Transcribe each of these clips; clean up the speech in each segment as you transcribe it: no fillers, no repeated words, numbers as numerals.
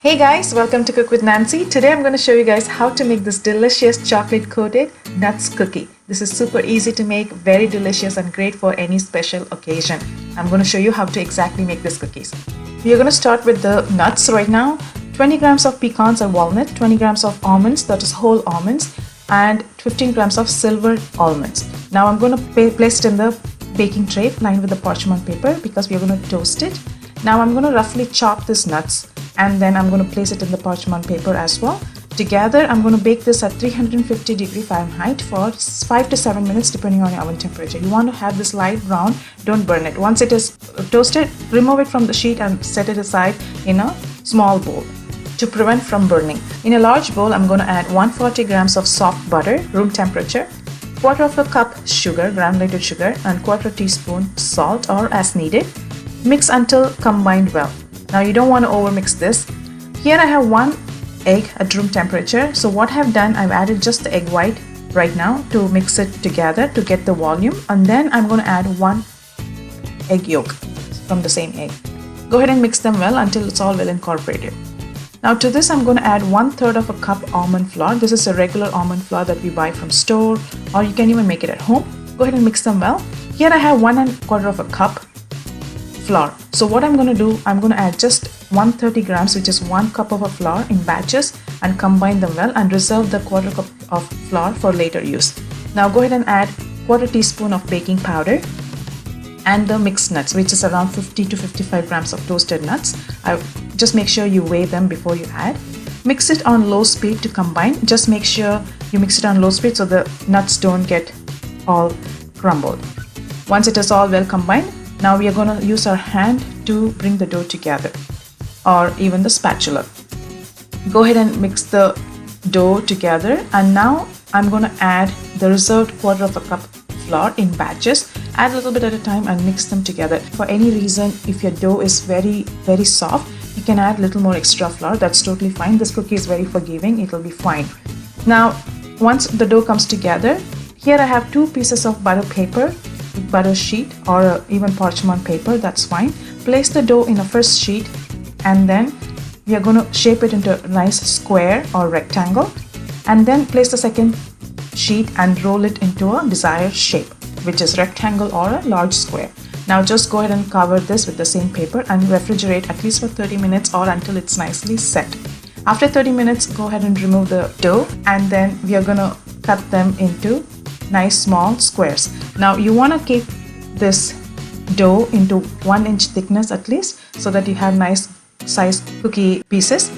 Hey guys, welcome to Cook with Nancy. Today I'm going to show you guys how to make this delicious chocolate coated nuts cookie. This is super easy to make, very delicious and great for any special occasion. I'm going to show you how to exactly make these cookies. We are going to start with the nuts right now. 20 grams of pecans or walnut, 20 grams of almonds, that is whole almonds, and 15 grams of silver almonds. Now I'm going to place it in the baking tray lined with the parchment paper because we are going to toast it. Now I'm going to roughly chop these nuts and then I'm going to place it in the parchment paper as well. Together I'm going to bake this at 350 degree Fahrenheit for 5 to 7 minutes depending on your oven temperature. You want to have this light brown, don't burn it. Once it is toasted, remove it from the sheet and set it aside in a small bowl to prevent from burning. In a large bowl I'm going to add 140 grams of soft butter, room temperature, quarter of a cup sugar, granulated sugar, and quarter teaspoon salt or as needed. Mix until combined well. Now you don't want to overmix this. Here I have one egg at room temperature. So what I have done, I've added just the egg white right now to mix it together to get the volume, and then I'm going to add one egg yolk from the same egg. Go ahead and mix them well until it's all well incorporated. Now to this I'm going to add 1/3 of a cup almond flour. This is a regular almond flour that we buy from store, or you can even make it at home. Go ahead and mix them well. Here I have 1/4 of a cup flour. So what I'm going to do, I'm going to add just 130 grams, which is 1 cup of a flour in batches, and combine them well and reserve the quarter cup of flour for later use. Now go ahead and add quarter teaspoon of baking powder and the mixed nuts, which is around 50 to 55 grams of toasted nuts. Just make sure you weigh them before you add. Mix it on low speed to combine. Just make sure you mix it on low speed so the nuts don't get all crumbled. Once it is all well combined, now we are going to use our hand to bring the dough together, or even the spatula. Go ahead and mix the dough together, and now I'm going to add the reserved quarter of a cup flour in batches. Add a little bit at a time and mix them together. For any reason, if your dough is very soft, you can add a little more extra flour. That's totally fine. This cookie is very forgiving. It will be fine. Now once the dough comes together, here I have 2 pieces of butter paper, butter sheet, or even parchment paper, that's fine. Place the dough in a first sheet, and then we are going to shape it into a nice square or rectangle, and then place the second sheet and roll it into a desired shape, which is rectangle or a large square. Now just go ahead and cover this with the same paper and refrigerate at least for 30 minutes or until it's nicely set. After 30 minutes, go ahead and remove the dough, and then we are going to cut them into nice small squares. Now you want to keep this dough into 1 inch thickness at least, so that you have nice sized cookie pieces.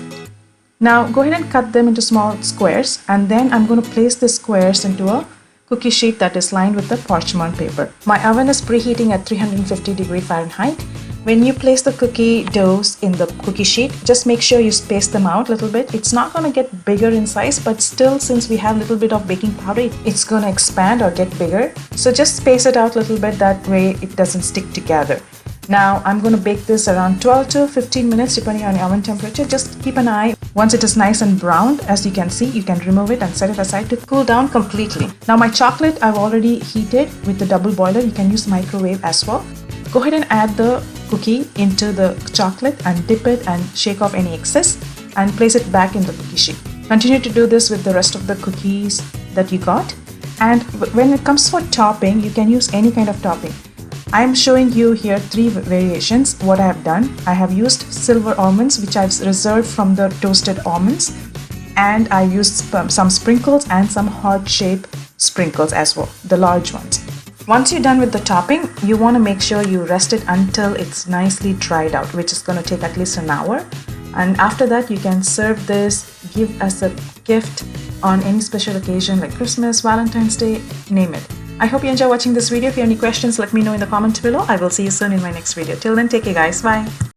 Now go ahead and cut them into small squares, and then I'm going to place the squares into a cookie sheet that is lined with the parchment paper. My oven is preheating at 350 degree Fahrenheit. When you place the cookie doughs in the cookie sheet, just make sure you space them out a little bit. It's not going to get bigger in size, but still, since we have a little bit of baking powder, it's going to expand or get bigger. So just space it out a little bit, that way it doesn't stick together. Now I'm going to bake this around 12 to 15 minutes depending on your oven temperature. Just keep an eye. Once it is nice and browned, as you can see, you can remove it and set it aside to cool down completely. Now my chocolate I've already heated with the double boiler. You can use microwave as well. Go ahead and add the cookie into the chocolate and dip it and shake off any excess and place it back in the cookie sheet. Continue to do this with the rest of the cookies that you got. And when it comes for topping, you can use any kind of topping. I am showing you here 3 variations. What I have done, I have used silver almonds, which I've reserved from the toasted almonds, and I used some sprinkles and some heart-shaped sprinkles as well, the large ones. Once you're done with the topping, you want to make sure you rest it until it's nicely dried out, which is going to take at least an hour. And after that, you can serve this, give as a gift on any special occasion like Christmas, Valentine's Day, name it. I hope you enjoy watching this video. If you have any questions, let me know in the comments below. I will see you soon in my next video. Till then, take care guys. Bye.